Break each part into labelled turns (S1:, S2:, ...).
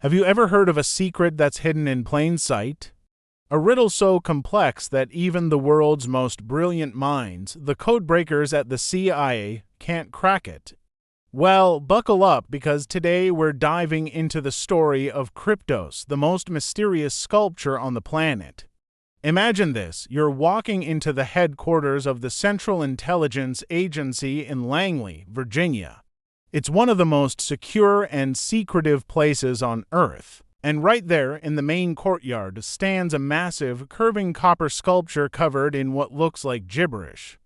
S1: Have you ever heard of a secret that's hidden in plain sight? A riddle so complex that even the world's most brilliant minds, the code breakers at the CIA, can't crack it. Well, buckle up because today we're diving into the story of Kryptos, the most mysterious sculpture on the planet. Imagine this, you're walking into the headquarters of the Central Intelligence Agency in Langley, Virginia. It's one of the most secure and secretive places on Earth. And right there in the main courtyard stands a massive, curving copper sculpture covered in what looks like gibberish.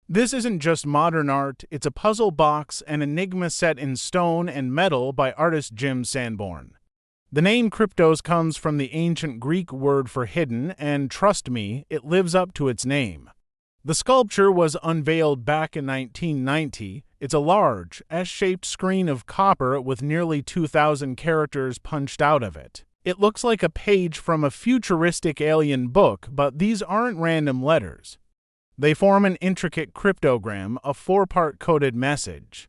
S1: This isn't just modern art, it's a puzzle box, an enigma set in stone and metal by artist Jim Sanborn. The name Kryptos comes from the ancient Greek word for hidden, and trust me, it lives up to its name. The sculpture was unveiled back in 1990. It's a large, S-shaped screen of copper with nearly 2,000 characters punched out of it. It looks like a page from a futuristic alien book, but these aren't random letters. They form an intricate cryptogram, a four-part coded message.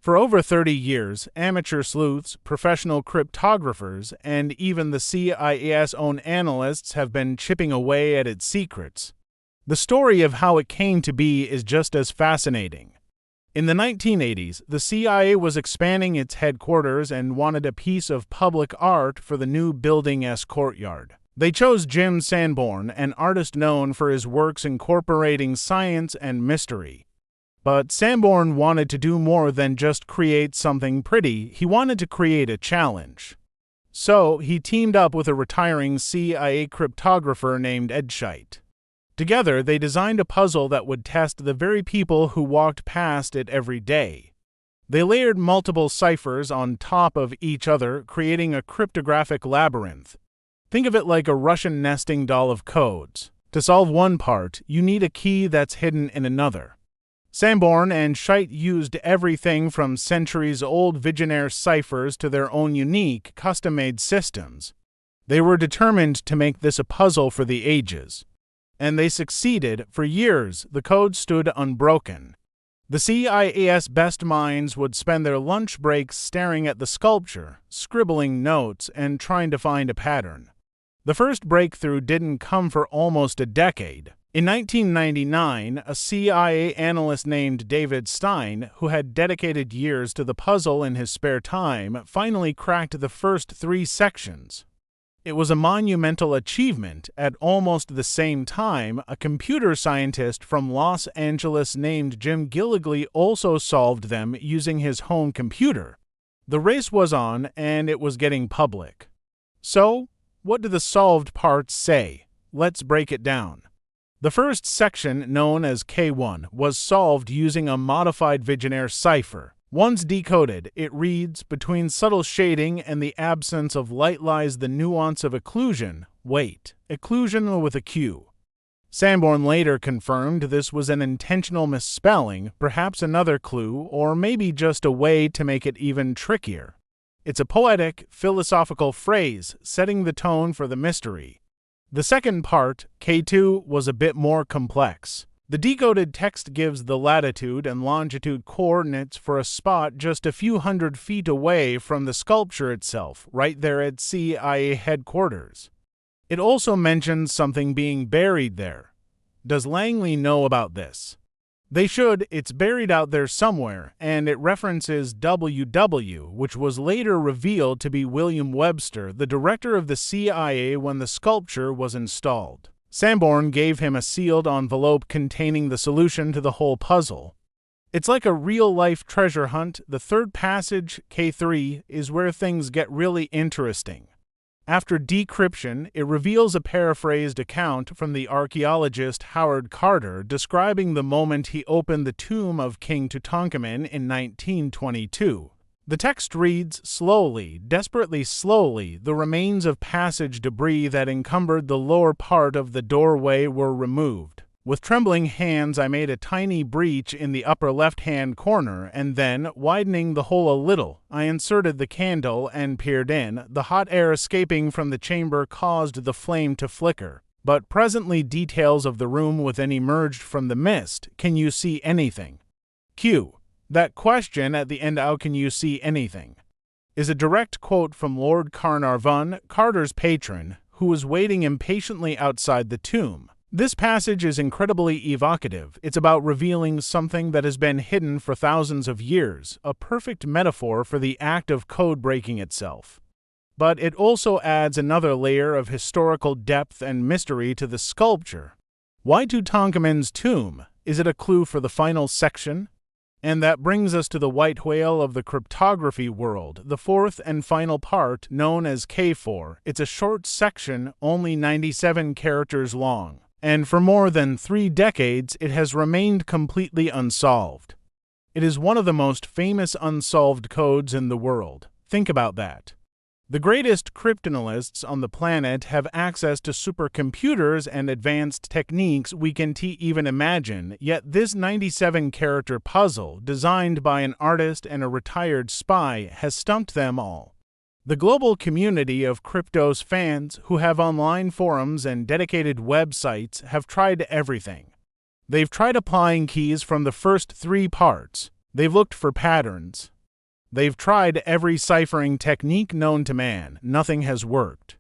S1: For over 30 years, amateur sleuths, professional cryptographers, and even the CIA's own analysts have been chipping away at its secrets. The story of how it came to be is just as fascinating. In the 1980s, the CIA was expanding its headquarters and wanted a piece of public art for the new building's courtyard. They chose Jim Sanborn, an artist known for his works incorporating science and mystery. But Sanborn wanted to do more than just create something pretty, he wanted to create a challenge. So he teamed up with a retiring CIA cryptographer named Ed Scheidt. Together, they designed a puzzle that would test the very people who walked past it every day. They layered multiple ciphers on top of each other, creating a cryptographic labyrinth. Think of it like a Russian nesting doll of codes. To solve one part, you need a key that's hidden in another. Sanborn and Scheidt used everything from centuries-old Vigenère ciphers to their own unique, custom-made systems. They were determined to make this a puzzle for the ages. And they succeeded. For years, the code stood unbroken. The CIA's best minds would spend their lunch breaks staring at the sculpture, scribbling notes, and trying to find a pattern. The first breakthrough didn't come for almost a decade. In 1999, a CIA analyst named David Stein, who had dedicated years to the puzzle in his spare time, finally cracked the first 3 sections. It was a monumental achievement. At almost the same time, a computer scientist from Los Angeles named Jim Gilligley also solved them using his home computer. The race was on, and it was getting public. So, what do the solved parts say? Let's break it down. The first section, known as K1, was solved using a modified Vigenère cipher. Once decoded, it reads, "Between subtle shading and the absence of light lies the nuance of occlusion." Wait, occlusion with a Q. Sanborn later confirmed this was an intentional misspelling, perhaps another clue, or maybe just a way to make it even trickier. It's a poetic, philosophical phrase, setting the tone for the mystery. The second part, K2, was a bit more complex. The decoded text gives the latitude and longitude coordinates for a spot just a few hundred feet away from the sculpture itself, right there at CIA headquarters. It also mentions something being buried there. Does Langley know about this? They should. It's buried out there somewhere, and it references WW, which was later revealed to be William Webster, the director of the CIA when the sculpture was installed. Sanborn gave him a sealed envelope containing the solution to the whole puzzle. It's like a real-life treasure hunt. The third passage, K3, is where things get really interesting. After decryption, it reveals a paraphrased account from the archaeologist Howard Carter describing the moment he opened the tomb of King Tutankhamun in 1922. The text reads, "Slowly, desperately slowly, the remains of passage debris that encumbered the lower part of the doorway were removed. With trembling hands I made a tiny breach in the upper left-hand corner, and then, widening the hole a little, I inserted the candle and peered in. The hot air escaping from the chamber caused the flame to flicker. But presently details of the room within emerged from the mist. Can you see anything?" Q. That question at the end, how can you see anything? is a direct quote from Lord Carnarvon, Carter's patron, who was waiting impatiently outside the tomb. This passage is incredibly evocative. It's about revealing something that has been hidden for thousands of years, a perfect metaphor for the act of code breaking itself. But it also adds another layer of historical depth and mystery to the sculpture. Why Tutankhamun's tomb? Is it a clue for the final section? And that brings us to the white whale of the cryptography world, the fourth and final part, known as K4. It's a short section, only 97 characters long, and for more than 3 decades it has remained completely unsolved. It is one of the most famous unsolved codes in the world. Think about that. The greatest cryptanalysts on the planet have access to supercomputers and advanced techniques we can't even imagine, yet this 97-character puzzle, designed by an artist and a retired spy, has stumped them all. The global community of Kryptos fans, who have online forums and dedicated websites, have tried everything. They've tried applying keys from the first 3 parts. They've looked for patterns. They've tried every ciphering technique known to man. Nothing has worked.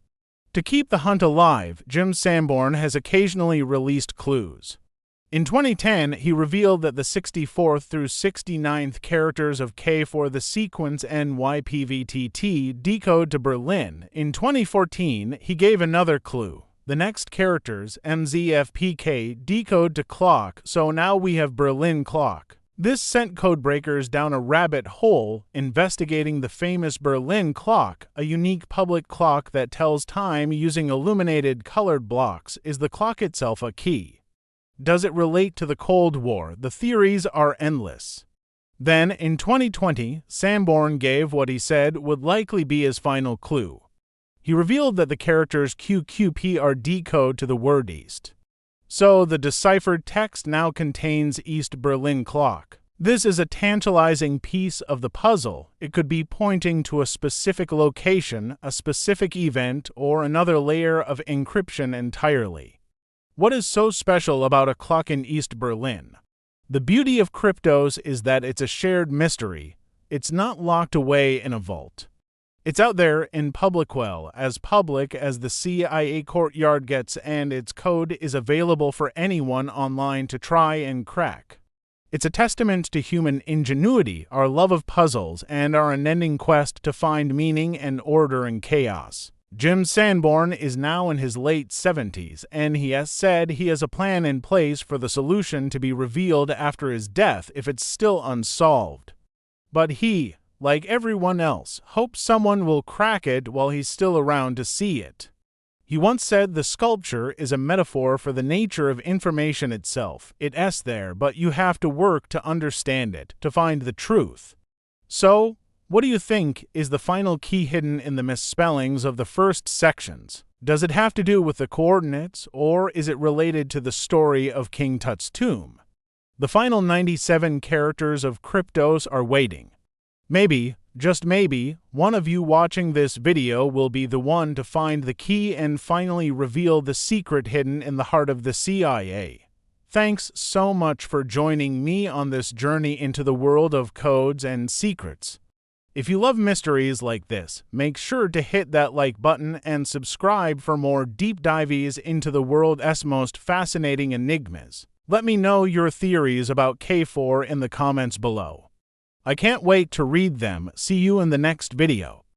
S1: To keep the hunt alive, Jim Sanborn has occasionally released clues. In 2010, he revealed that the 64th through 69th characters of K for the sequence NYPVTT decode to Berlin. In 2014, he gave another clue. The next characters, MZFPK, decode to clock, so now we have Berlin clock. This sent codebreakers down a rabbit hole, investigating the famous Berlin clock, a unique public clock that tells time using illuminated colored blocks. Is the clock itself a key? Does it relate to the Cold War? The theories are endless. Then, in 2020, Sanborn gave what he said would likely be his final clue. He revealed that the characters QQP are decode to the word East. So the deciphered text now contains East Berlin clock. This is a tantalizing piece of the puzzle. It could be pointing to a specific location, a specific event, or another layer of encryption entirely. What is so special about a clock in East Berlin? The beauty of Kryptos is that it's a shared mystery. It's not locked away in a vault. It's out there in public as public as the CIA courtyard gets, and its code is available for anyone online to try and crack. It's a testament to human ingenuity, our love of puzzles, and our unending quest to find meaning and order in chaos. Jim Sanborn is now in his late 70s, and he has said he has a plan in place for the solution to be revealed after his death if it's still unsolved. But he, like everyone else, hopes someone will crack it while he's still around to see it. He once said the sculpture is a metaphor for the nature of information itself. It's there, but you have to work to understand it, to find the truth. So, what do you think is the final key hidden in the misspellings of the first sections? Does it have to do with the coordinates, or is it related to the story of King Tut's tomb? The final 97 characters of Kryptos are waiting. Maybe, just maybe, one of you watching this video will be the one to find the key and finally reveal the secret hidden in the heart of the CIA. Thanks so much for joining me on this journey into the world of codes and secrets. If you love mysteries like this, make sure to hit that like button and subscribe for more deep dives into the world's most fascinating enigmas. Let me know your theories about K4 in the comments below. I can't wait to read them. See you in the next video.